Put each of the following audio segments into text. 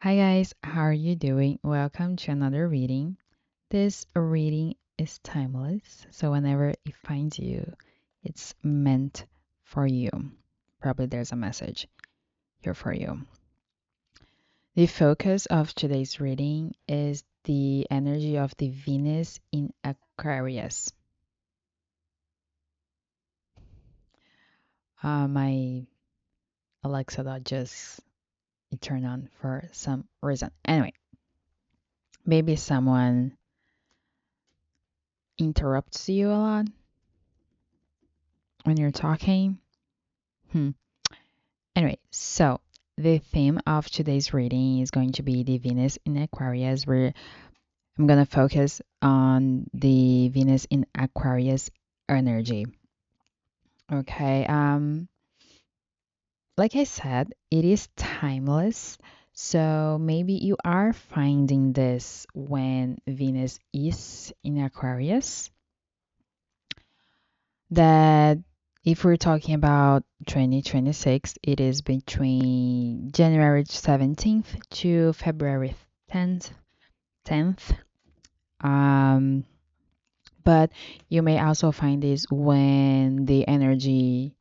Hi guys, how are you doing? Welcome to another reading. This reading is timeless, so whenever it finds you, it's meant for you. Probably there's a message here for you. The focus of today's reading is the energy of the Venus in Aquarius. My Alexa dot just it turned on for some reason. Anyway, maybe someone interrupts you a lot when you're talking. Hmm. Anyway, so the theme of today's reading is going to be the Venus in Aquarius, where I'm going to focus on the Venus in Aquarius energy. Okay, like I said, it is timeless. So maybe you are finding this when Venus is in Aquarius. That if we're talking about 2026, it is between January 17th to February 10th. 10th. Um, but you may also find this when the energy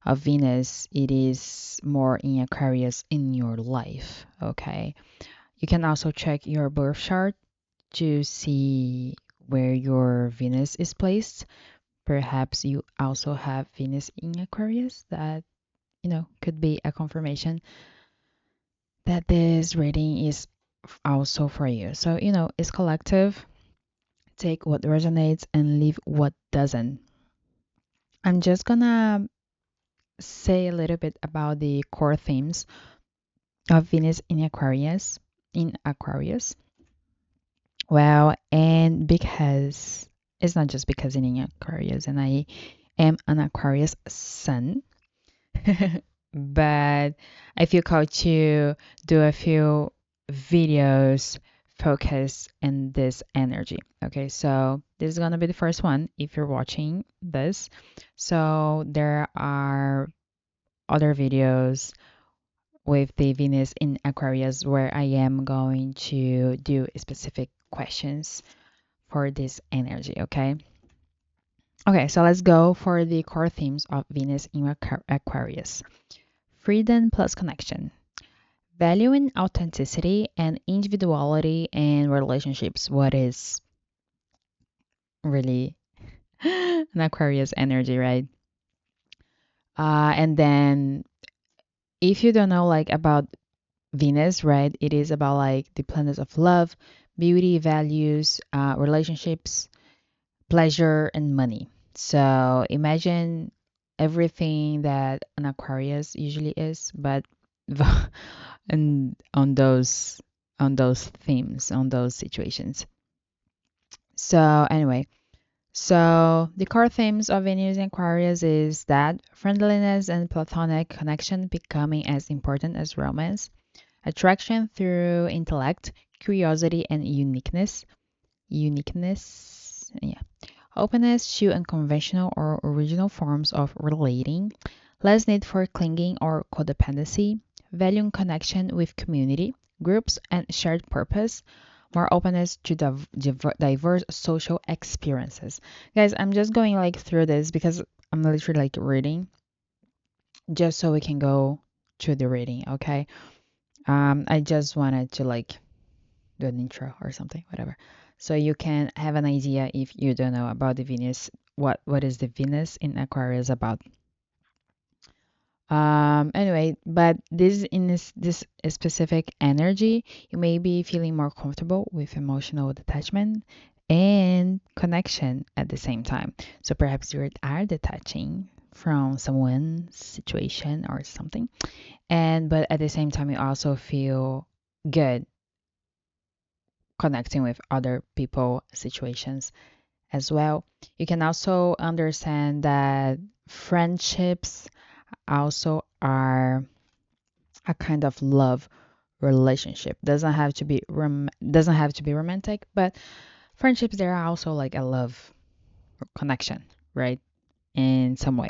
of Venus it is more in Aquarius in your life. Okay. You can also check your birth chart to see where your Venus is placed. Perhaps you also have Venus in Aquarius that, could be a confirmation that this reading is also for you. So, it's collective. Take what resonates and leave what doesn't. I'm just gonna say a little bit about the core themes of Venus in Aquarius. In Aquarius. Well, and because it's not just because in Aquarius, and I am an Aquarius sun. But I feel called to do a few videos focus in this energy. Okay, so this is gonna be the first one if you're watching this. So there are other videos with the Venus in Aquarius where I am going to do specific questions for this energy. Okay. Okay, so let's go for the core themes of Venus in Aquarius. Freedom plus connection. Valuing authenticity and individuality in relationships. What is really an Aquarius energy, right? And then if you don't know like about Venus, right, it is about like the planets of love, beauty, values, relationships, pleasure, and money. So imagine everything that an Aquarius usually is, but and on those themes, on those situations. So anyway, so the core themes of Venus and Aquarius is that friendliness and platonic connection becoming as important as romance, attraction through intellect, curiosity, and uniqueness. Uniqueness, yeah. Openness to unconventional or original forms of relating, less need for clinging or codependency, valuing connection with community, groups, and shared purpose, more openness to diverse social experiences. Guys, I'm just going like through this because I'm literally like reading just so we can go to the reading, okay? I just wanted to like do an intro or something, whatever. So you can have an idea if you don't know about the Venus, what is the Venus in Aquarius about. Anyway, but this in this specific energy, you may be feeling more comfortable with emotional detachment and connection at the same time. So perhaps you are detaching from someone's situation or something, and but at the same time you also feel good connecting with other people, situations as well. You can also understand that friendships also are a kind of love relationship. Doesn't have to be romantic, but friendships they are also like a love connection, right? In some way.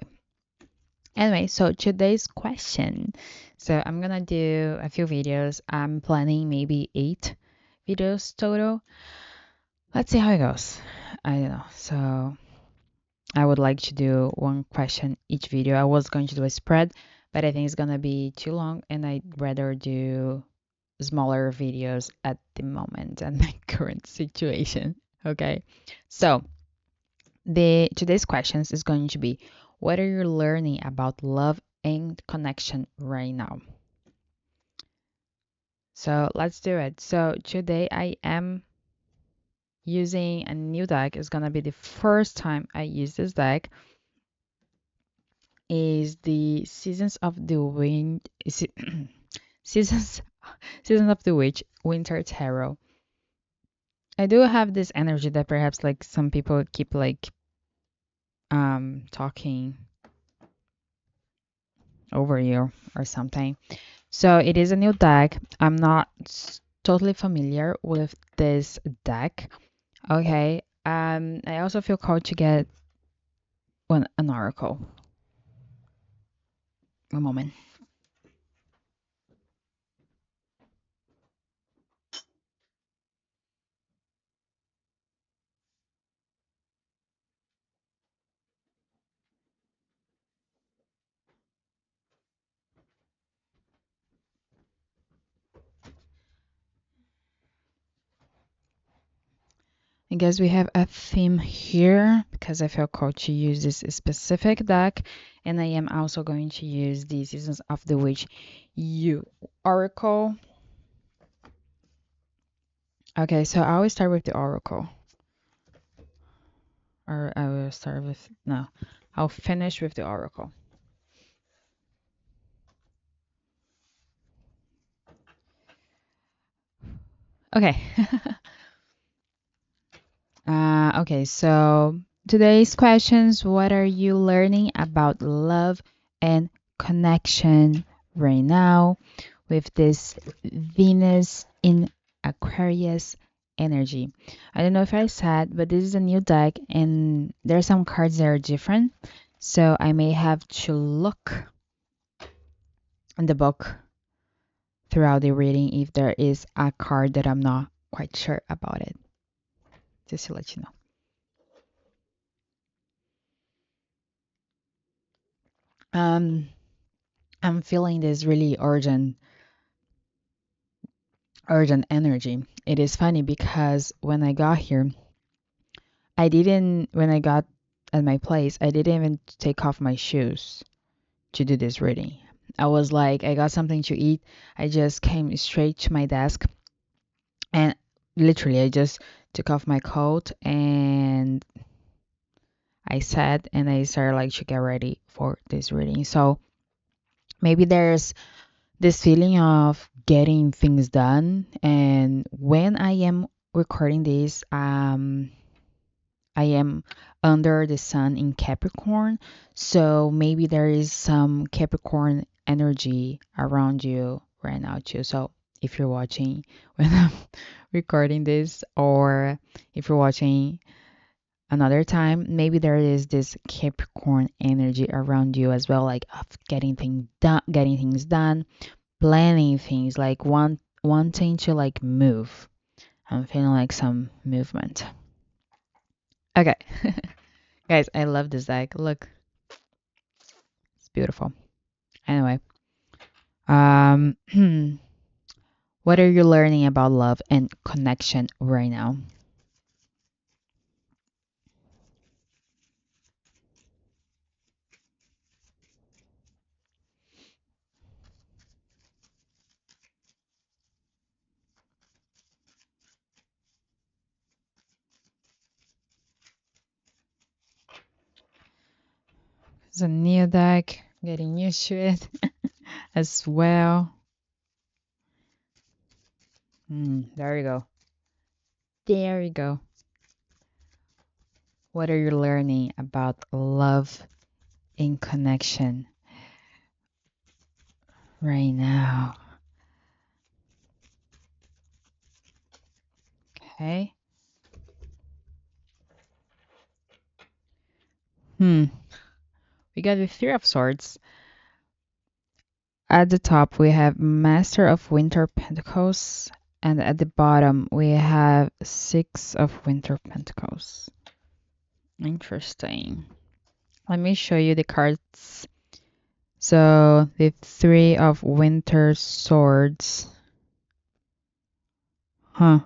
Anyway, so today's question. So I'm gonna do a few videos. I'm planning maybe 8 videos total. Let's see how it goes. I don't know. So I would like to do one question each video. I was going to do a spread, but I think it's gonna be too long, and I'd rather do smaller videos at the moment and my current situation. Okay. So the today's questions is going to be, what are you learning about love and connection right now? So let's do it. So today I am using a new deck. It's gonna be the first time I use this deck. Is the Seasons of the Wind Seasons Seasons of the Witch Winter Tarot. I do have this energy that perhaps like some people keep like talking over you or something. So it is a new deck. I'm not totally familiar with this deck. Okay. I also feel called to get an oracle. One moment. I guess we have a theme here because I feel called to use this specific deck, and I am also going to use the Seasons of the Witch U Oracle. Okay, so I will start with the Oracle. Or I will start with, no, I'll finish with the Oracle. Okay. Okay, so today's questions, what are you learning about love and connection right now with this Venus in Aquarius energy? I don't know if I said, but this is a new deck and there are some cards that are different. So I may have to look in the book throughout the reading if there is a card that I'm not quite sure about it, just to let you know. I'm feeling this really urgent energy. It is funny because when I got here, when I got at my place, I didn't even take off my shoes to do this reading. I was like, I got something to eat. I just came straight to my desk and literally I just took off my coat and I sat and I started like to get ready for this reading. So maybe there's this feeling of getting things done. And when I am recording this, I am under the sun in Capricorn. So maybe there is some Capricorn energy around you right now too. So if you're watching when I'm recording this, or if you're watching another time, maybe there is this Capricorn energy around you as well, like of getting things done, planning things, like wanting to like move. I'm feeling like some movement. Okay. Guys, I love this deck. Look, it's beautiful. Anyway, um what are you learning about love and connection right now? It's a new deck, getting used to it as well. There you go. There you go. What are you learning about love and connection right now? Okay. We got the Three of Swords. At the top, we have Master of Winter Pentacles, and at the bottom, we have Six of Winter Pentacles. Interesting. Let me show you the cards. So, the Three of Winter Swords. Huh.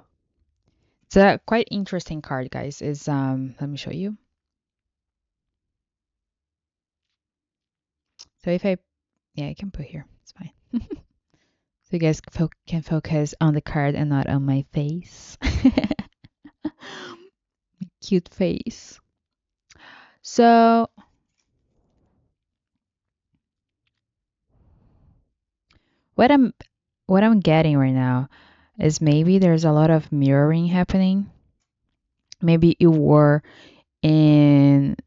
It's a quite interesting card, guys. Is let me show you. So if I, yeah, I can put here. It's fine. So you guys can focus on the card and not on my face. Cute face. So what I'm what I'm getting right now is maybe there's a lot of mirroring happening. Maybe you were in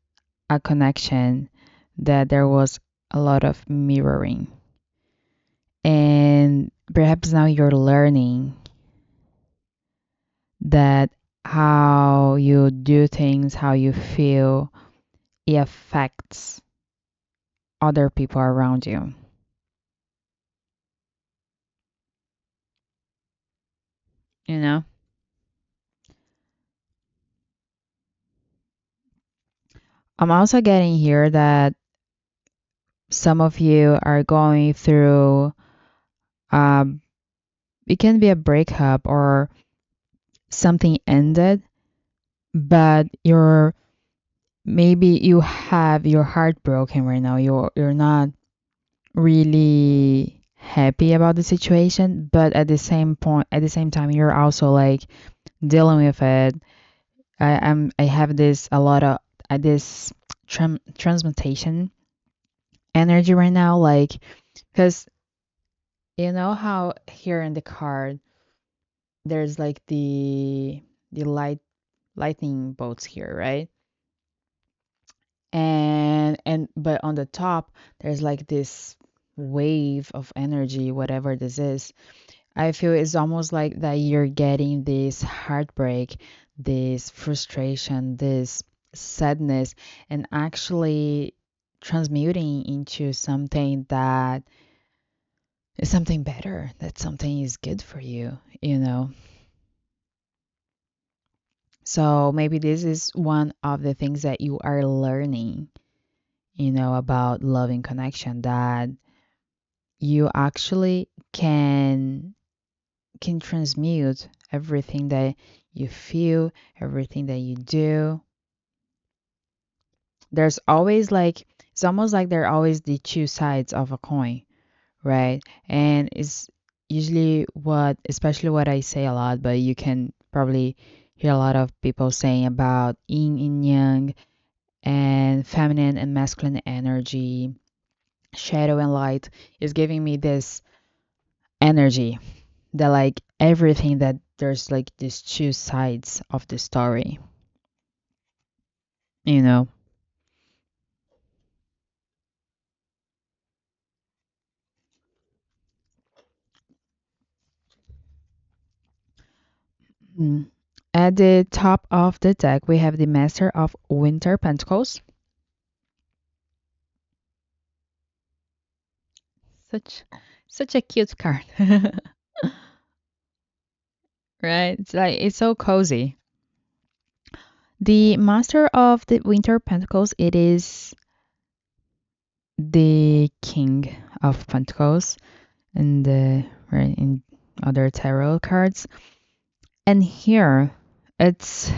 a connection that there was a lot of mirroring. And perhaps now you're learning that how you do things, how you feel, it affects other people around you. You know? I'm also getting here that some of you are going through, um, it can be a breakup or something ended, but maybe you have your heart broken right now. You're not really happy about the situation, but at the same time, you're also like dealing with it. I have this a lot of this transmutation energy right now, like because you know how here in the card there's like the lightning bolts here, right? And but on the top there's like this wave of energy, whatever this is. I feel it's almost like that you're getting this heartbreak, this frustration, this sadness, and actually transmuting into something that is something better, that something is good for you, you know? So maybe this is one of the things that you are learning, about love and connection, that you actually can transmute everything that you feel, everything that you do. There's always like, it's almost like there are always the two sides of a coin, right? And it's usually especially what I say a lot, but you can probably hear a lot of people saying about yin and yang and feminine and masculine energy, shadow and light is giving me this energy that like everything that there's like these two sides of the story, you know. Mm. At the top of the deck, we have the Master of Winter Pentacles. Such such a cute card. Right? It's like it's so cozy. The Master of the Winter Pentacles, it is the King of Pentacles in the right in other tarot cards. And here it's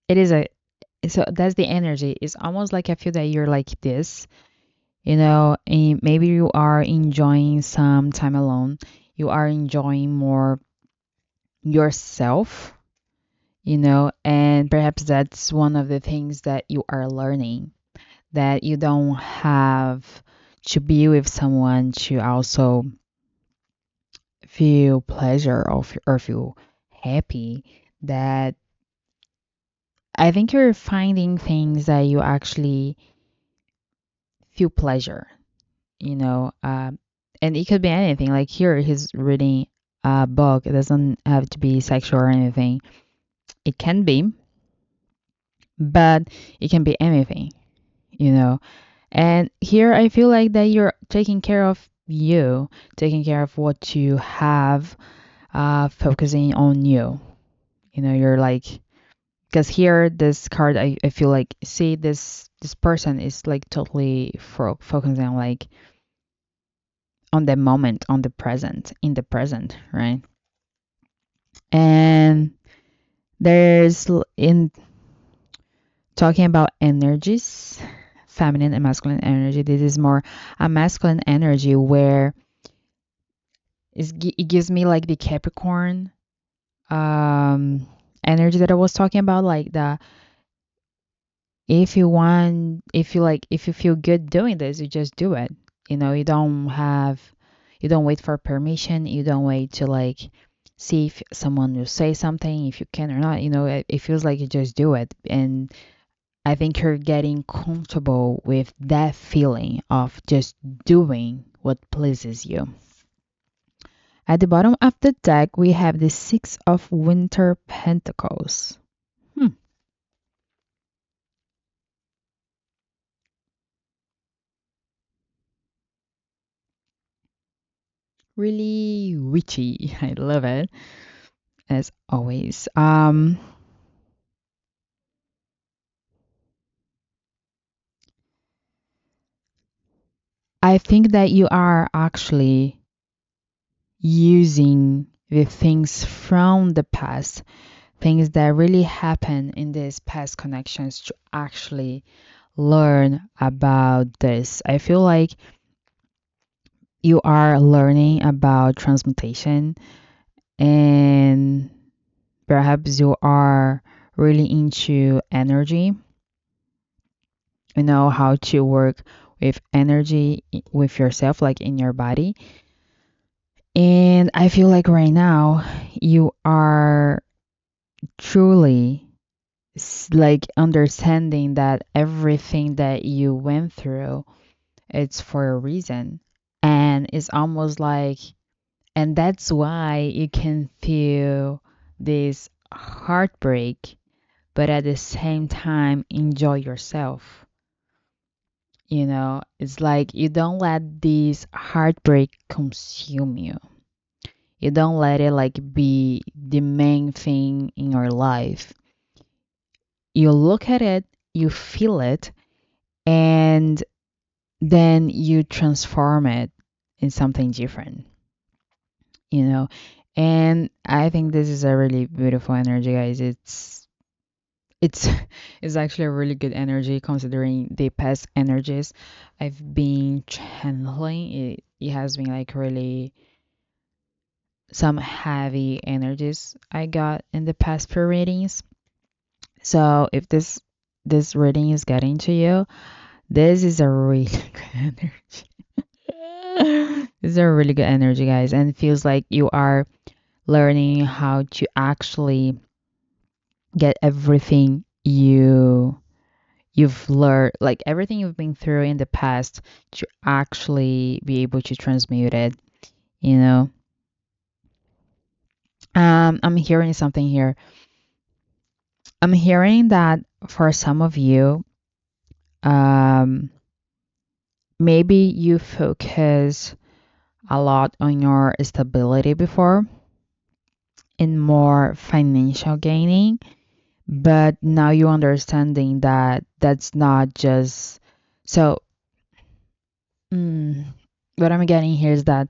it is a so that's the energy. It's almost like I feel that you're like this, and maybe you are enjoying some time alone. You are enjoying more yourself, and perhaps that's one of the things that you are learning, that you don't have to be with someone to also feel pleasure or feel happy. That I think you're finding things that you actually feel pleasure, you know. And it could be anything. Like here, he's reading a book. It doesn't have to be sexual or anything. It can be, but it can be anything, you know. And here I feel like that you're taking care of you, taking care of what you have, focusing on you. You're like, because here this card, I feel like, see, this person is like totally focusing on, like, on the moment, on the present, in the present, right? And in talking about energies, feminine and masculine energy, this is more a masculine energy where it gives me like the Capricorn um energy that I was talking about, like the, if you want, if you feel good doing this, you just do it. You don't wait for permission. You don't wait to, like, see if someone will say something, if you can or not. It feels like you just do it. And I think you're getting comfortable with that feeling of just doing what pleases you. At the bottom of the deck, we have the Six of Winter Pentacles. Hmm. Really witchy. I love it, as always. I think that you are actually using the things from the past, things that really happened in these past connections, to actually learn about this. I feel like you are learning about transmutation, and perhaps you are really into energy, how to work with energy with yourself, like in your body. And I feel like right now you are truly like understanding that everything that you went through, it's for a reason. And it's almost like, and that's why you can feel this heartbreak, but at the same time enjoy yourself. It's like you don't let this heartbreak consume you. You don't let it like be the main thing in your life. You look at it, you feel it, and then you transform it in something different, you know. And I think this is a really beautiful energy, guys. It's it's actually a really good energy considering the past energies I've been channeling. It has been like really some heavy energies I got in the past few readings. So if this reading is getting to you, this is a really good energy. This is a really good energy, guys, and it feels like you are learning how to actually get everything you've learned, like everything you've been through in the past, to actually be able to transmute it, you know. I'm hearing something here. I'm hearing that for some of you, um, maybe you focus a lot on your stability before and more financial gaining, but now you're understanding that that's not just so. mm, what I'm getting here is that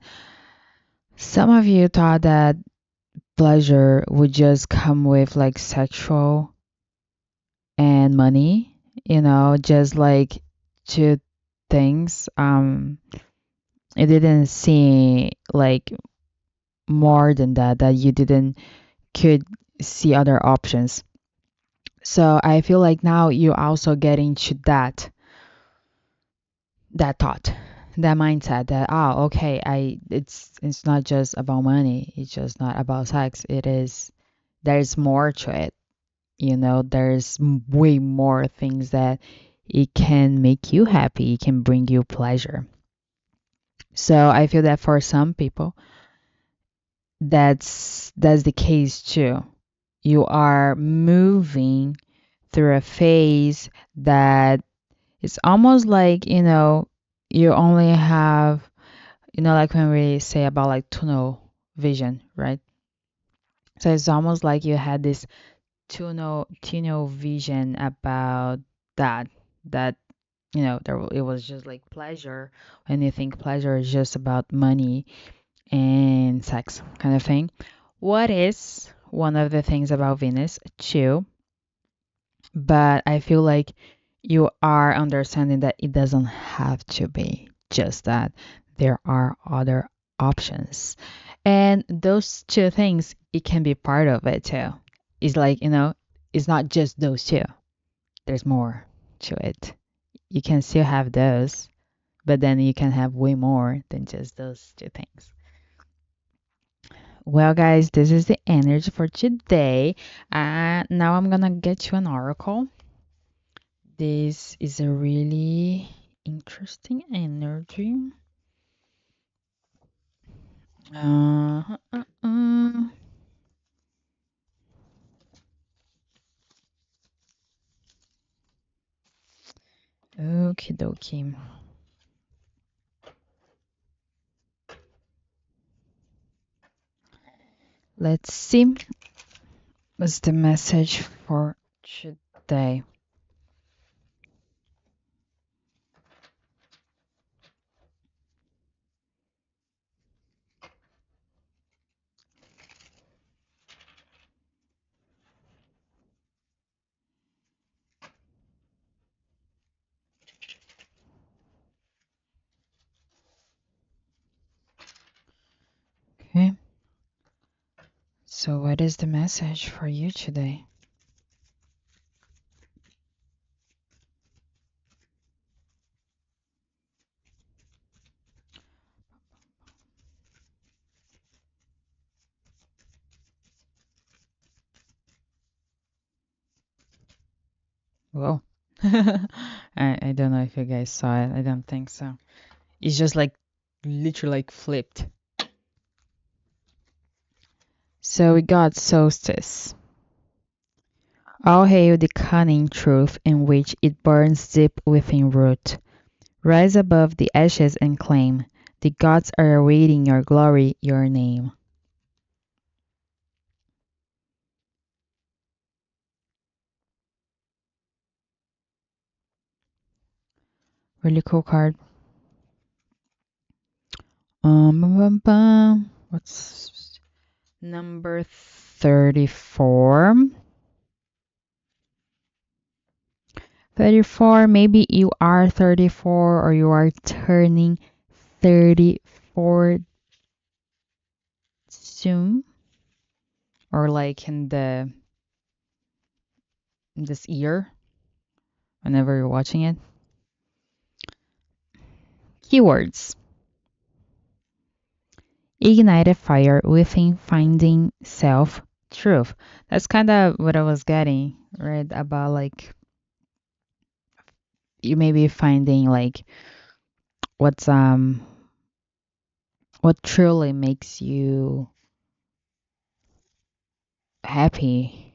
some of you thought that pleasure would just come with like sexual and money, just like two things. It didn't see like more than that, that you didn't could see other options. So I feel like now you also get into that thought, that mindset that, okay, it's not just about money, it's just not about sex. There's more to it. There's way more things that it can make you happy, it can bring you pleasure. So I feel that for some people, that's the case too. You are moving through a phase that It's almost like, you only have, like when we say about like tunnel vision, right? So it's almost like you had this tunnel vision about that, that, it was just like pleasure. When you think pleasure is just about money and sex kind of thing. What is one of the things about Venus too? But I feel like you are understanding that it doesn't have to be just that. There are other options. And those two things, it can be part of it too. It's like, it's not just those two. There's more to it. You can still have those, but then you can have way more than just those two things. Well, guys, this is the energy for today. Now I'm gonna get you an oracle. This is a really interesting energy. Uh, uh, uh. Okie dokie. Let's see what's the message for today. Okay. So, what is the message for you today? Whoa. I don't know if you guys saw it. I don't think so. It's just like literally like flipped. So we got solstice. All hail the cunning truth in which it burns deep within root. Rise above the ashes and claim the gods are awaiting your glory, your name. Really cool card. What's number 34? 34, maybe you are 34 or you are turning 34 soon, or like in this year whenever you're watching it. Keywords: ignite a fire within, finding self truth. That's kind of what I was getting, right? About like you may be finding like what's what truly makes you happy.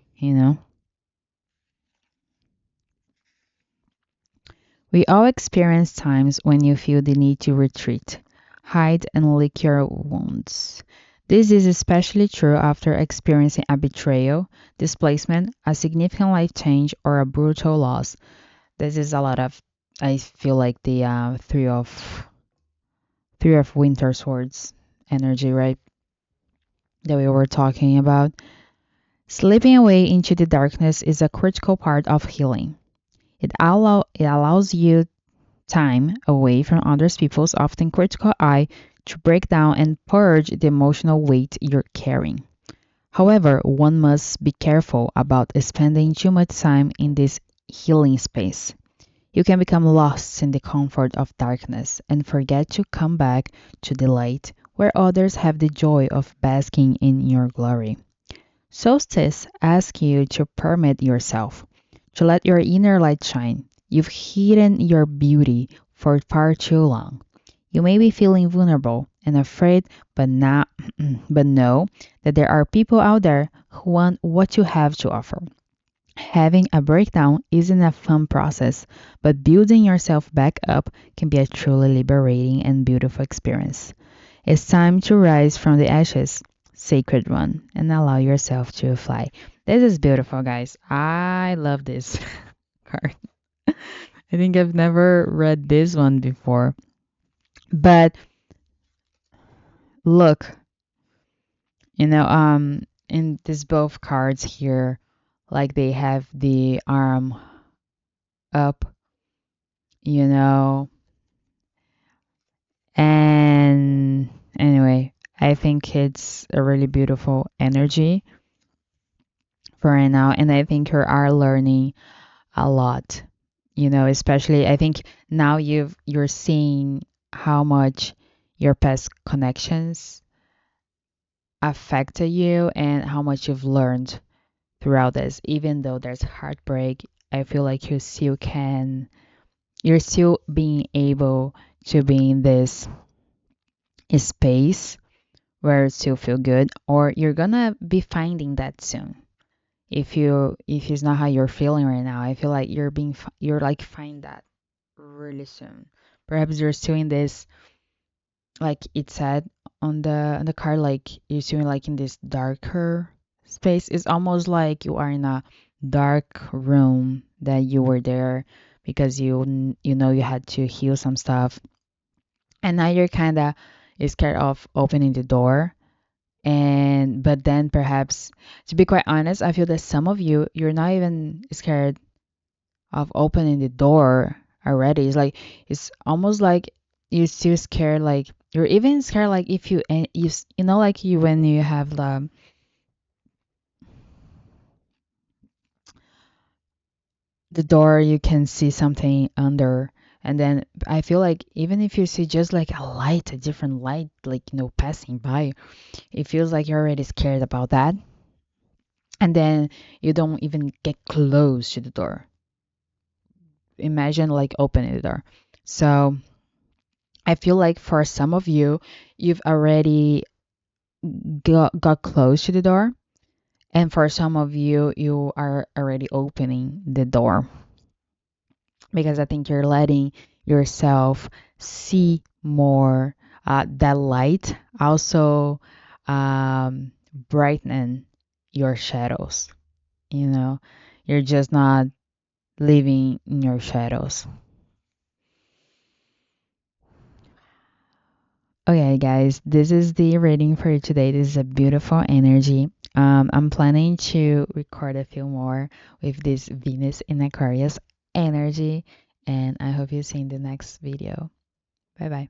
We all experience times when you feel the need to retreat, hide, and lick your wounds. This is especially true after experiencing a betrayal, displacement, a significant life change, or a brutal loss. This is a lot of, I feel like the three of winter swords energy, right? That we were talking about. Slipping away into the darkness is a critical part of healing. It allows you time away from other people's often critical eye to break down and purge the emotional weight you're carrying. However, one must be careful about spending too much time in this healing space. You can become lost in the comfort of darkness and forget to come back to the light where others have the joy of basking in your glory. Solstice asks you to permit yourself, to let your inner light shine. You've hidden your beauty for far too long. You may be feeling vulnerable and afraid, but not, but know that there are people out there who want what you have to offer. Having a breakdown isn't a fun process, but building yourself back up can be a truly liberating and beautiful experience. It's time to rise from the ashes, sacred one, and allow yourself to fly. This is beautiful, guys. I love this card. I think I've never read this one before. But look, in these both cards here, like they have the arm up, you know, and anyway, I think it's a really beautiful energy for right now, and I think you are learning a lot, especially I think now you're seeing how much your past connections affected you and how much you've learned throughout this. Even though there's heartbreak, I feel like you're still being able to be in this space where it still feel good, or you're gonna be finding that soon. If it's not how you're feeling right now, I feel like you're like find that really soon. Perhaps you're still in this, like it said on the card, like you're still like in this darker space. It's almost like you are in a dark room that you were there because you had to heal some stuff, and now you're kind of scared of opening the door. And but then perhaps, to be quite honest, I feel that some of you're not even scared of opening the door already. It's like it's almost like you're still scared. Like you're even scared. Like if you and you know like you when you have the door, you can see something under. And then I feel like even if you see just like a light, a different light, like passing by, it feels like you're already scared about that. And then you don't even get close to the door. Imagine like opening the door. So I feel like for some of you, you've already got close to the door, and for some of you, you are already opening the door because I think you're letting yourself see more. That light also brighten your shadows. You know, you're just not living in your shadows. Okay, guys, this is the reading for today. This is a beautiful energy. I'm planning to record a few more with this Venus in Aquarius energy, and I hope you see in the next video. Bye bye.